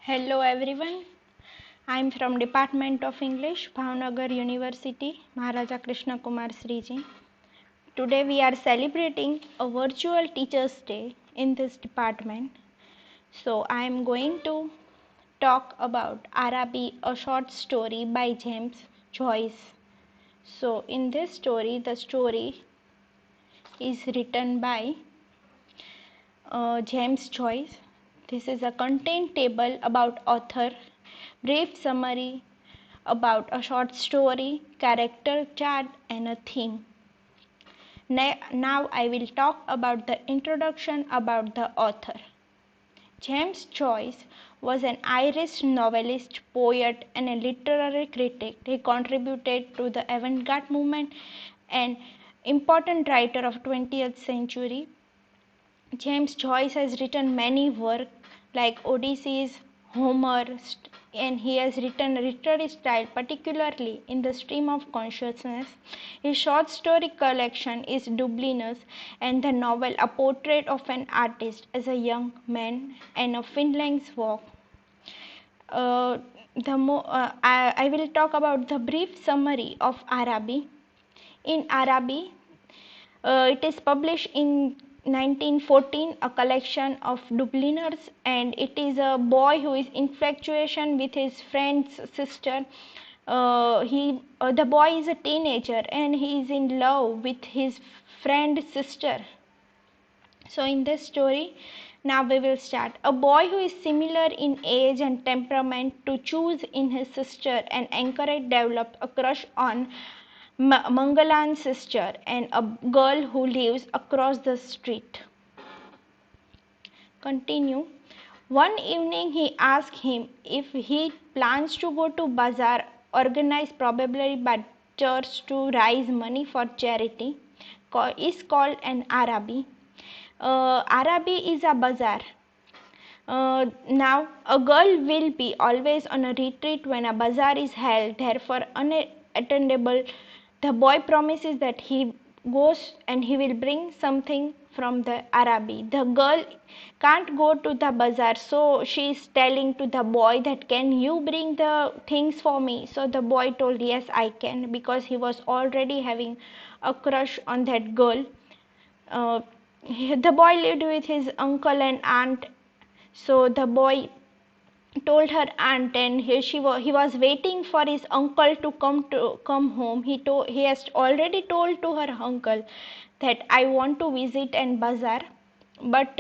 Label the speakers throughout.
Speaker 1: Hello everyone, I am from Department of English, Bhavnagar University, Maharaja Krishna Kumar Sriji. Today we are celebrating a virtual Teachers Day in this department. So I am going to talk about Arabi, a short story by James Joyce. So in this story, the story is written by James Joyce. This is a content table about author, brief summary about a short story, character chart and a theme. Now I will talk about the introduction about the author. James Joyce was an Irish novelist, poet and a literary critic. He contributed to the avant-garde movement and important writer of 20th century. James Joyce has written many works like Odysseus, Homer, and he has written literary style, particularly in the stream of consciousness. His short story collection is Dubliners and the novel A Portrait of an Artist as a Young Man and a Finland's Walk. I will talk about the brief summary of Arabi. In Arabi, it is published in 1914, a collection of Dubliners, and it is a boy who is infatuation with his friend's sister. The boy is a teenager and he is in love with his friend's sister. So in this story, now we will start. A boy who is similar in age and temperament to choose in his sister and encourage develop a crush on Mangalan's sister and a girl who lives across the street. Continue. One evening he asked him if he plans to go to bazaar organized probably by church to raise money for charity. Is called an Arabi. Arabi is a bazaar. Now, a girl will be always on a retreat when a bazaar is held, therefore unattendable. The boy promises that he goes and he will bring something from the Arabi. The girl can't go to the bazaar, so she is telling to the boy that can you bring the things for me. So the boy told yes I can, because he was already having a crush on that girl. The boy lived with his uncle and aunt, so the boy told her aunt, and he was waiting for his uncle to come home. He has already told to her uncle that I want to visit and bazaar, but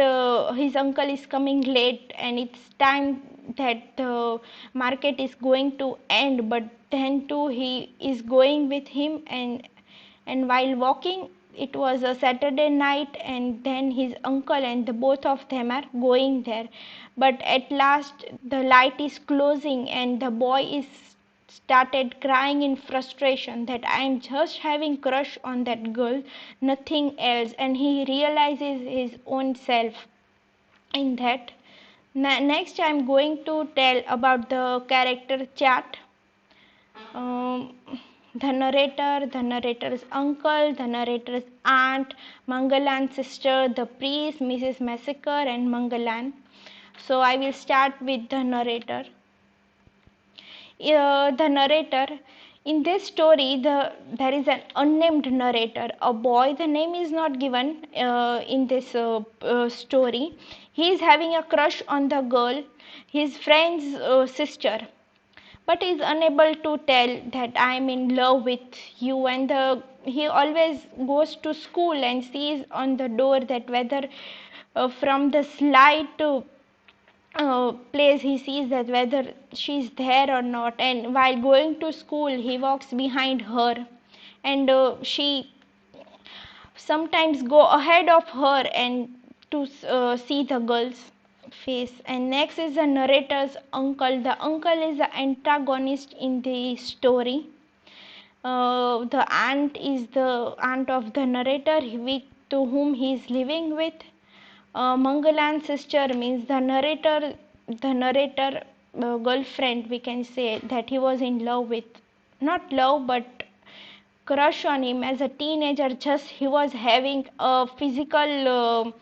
Speaker 1: his uncle is coming late and it's time that the market is going to end, but then too he is going with him, and while walking, it was a Saturday night, and then his uncle and the both of them are going there, but at last the light is closing and the boy is started crying in frustration that I am just having crush on that girl, nothing else, and he realizes his own self in that. Next I am going to tell about the character chart. um, the narrator's uncle, the narrator's aunt, Mangalan's sister, the priest, Mrs. Massacre, and Mangalan. So I will start with the narrator. The narrator in this story, there is an unnamed narrator, a boy. The name is not given in this story. He is having a crush on the girl, his friend's sister, but is unable to tell that I am in love with you, and he always goes to school and sees on the door that whether from the slide to place he sees that whether she is there or not, and while going to school he walks behind her, and she sometimes go ahead of her and to see the girl's face. And next is the narrator's uncle. The uncle is the antagonist in the story. The aunt is the aunt of the narrator to whom he is living with. Mangalan's sister means the narrator girlfriend, we can say, that he was in love with, not love but crush on him as a teenager. Just he was having a physical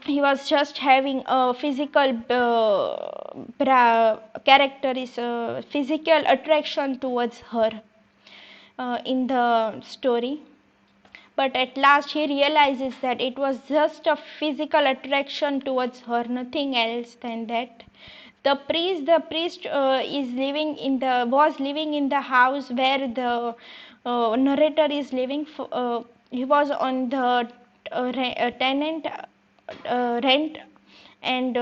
Speaker 1: he was just having a physical character is physical attraction towards her in the story. But at last he realizes that it was just a physical attraction towards her, nothing else than that. The priest is living in the was living in the house where the narrator is living. He was on the tenant rent, and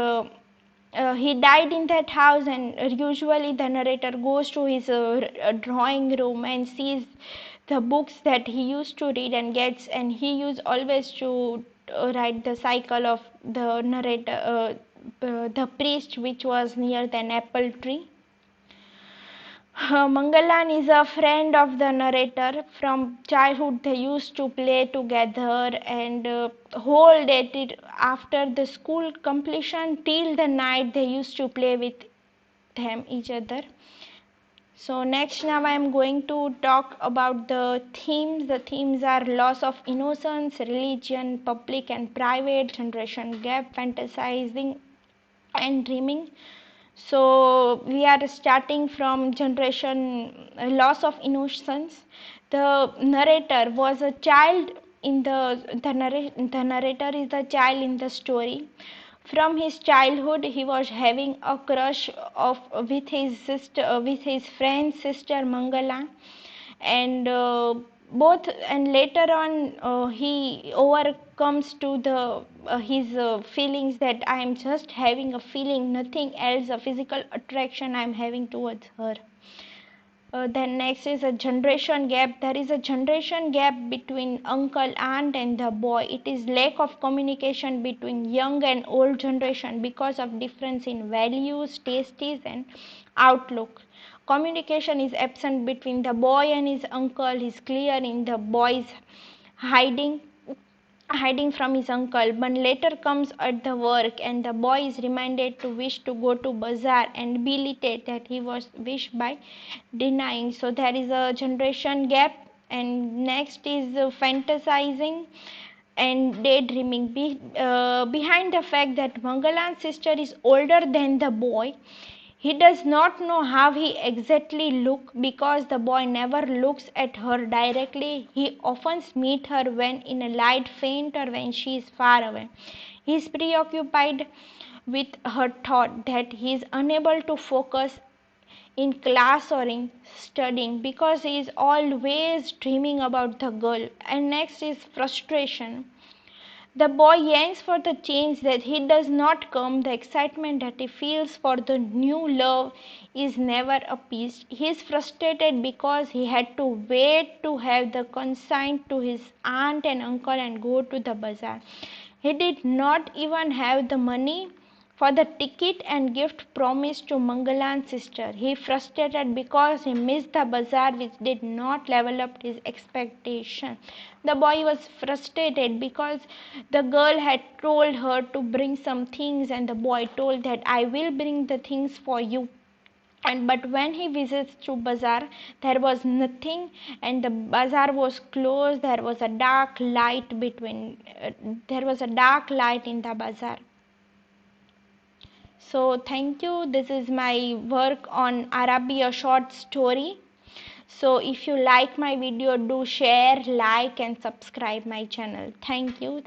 Speaker 1: he died in that house. And usually the narrator goes to his drawing room and sees the books that he used to read and gets, and he used always to write the cycle of the narrator, the priest, which was near an apple tree. Mangalan is a friend of the narrator. From childhood they used to play together, and whole day after the school completion till the night they used to play with them each other. So next, now I am going to talk about the themes. The themes are loss of innocence, religion, public and private, generation gap, fantasizing and dreaming. So we are starting from generation loss of innocence. The narrator was a child in the narrator is the child in the story. From his childhood he was having a crush of with his friend's sister Mangala, and both, and later on he overcomes to the his feelings that I am just having a feeling, nothing else, a physical attraction I am having towards her. Then next is a generation gap. There is a generation gap between uncle, aunt and the boy. It is lack of communication between young and old generation because of difference in values, tastes and outlook. Communication is absent between the boy and his uncle. Is clear in the boy's hiding from his uncle, but later comes at the work and the boy is reminded to wish to go to bazaar and belated that he was wished by denying. So there is a generation gap. And next is fantasizing and daydreaming. Behind the fact that Mangalan's sister is older than the boy, he does not know how he exactly looks because the boy never looks at her directly. He often meets her when in a light faint or when she is far away. He is preoccupied with her thought that he is unable to focus in class or in studying because he is always dreaming about the girl. And next is frustration. The boy yearns for the change that he does not come. The excitement that he feels for the new love is never appeased. He is frustrated because he had to wait to have the consent to his aunt and uncle and go to the bazaar. He did not even have the money for the ticket and gift promised to Mangalan's sister. He frustrated because he missed the bazaar which did not level up his expectation. The boy was frustrated because the girl had told her to bring some things and the boy told that I will bring the things for you. And but when he visits to bazaar there was nothing, and the bazaar was closed. There was a dark light in the bazaar. So thank you. This is my work on Arabia short story. So if you like my video, do share, like and subscribe my channel. Thank you.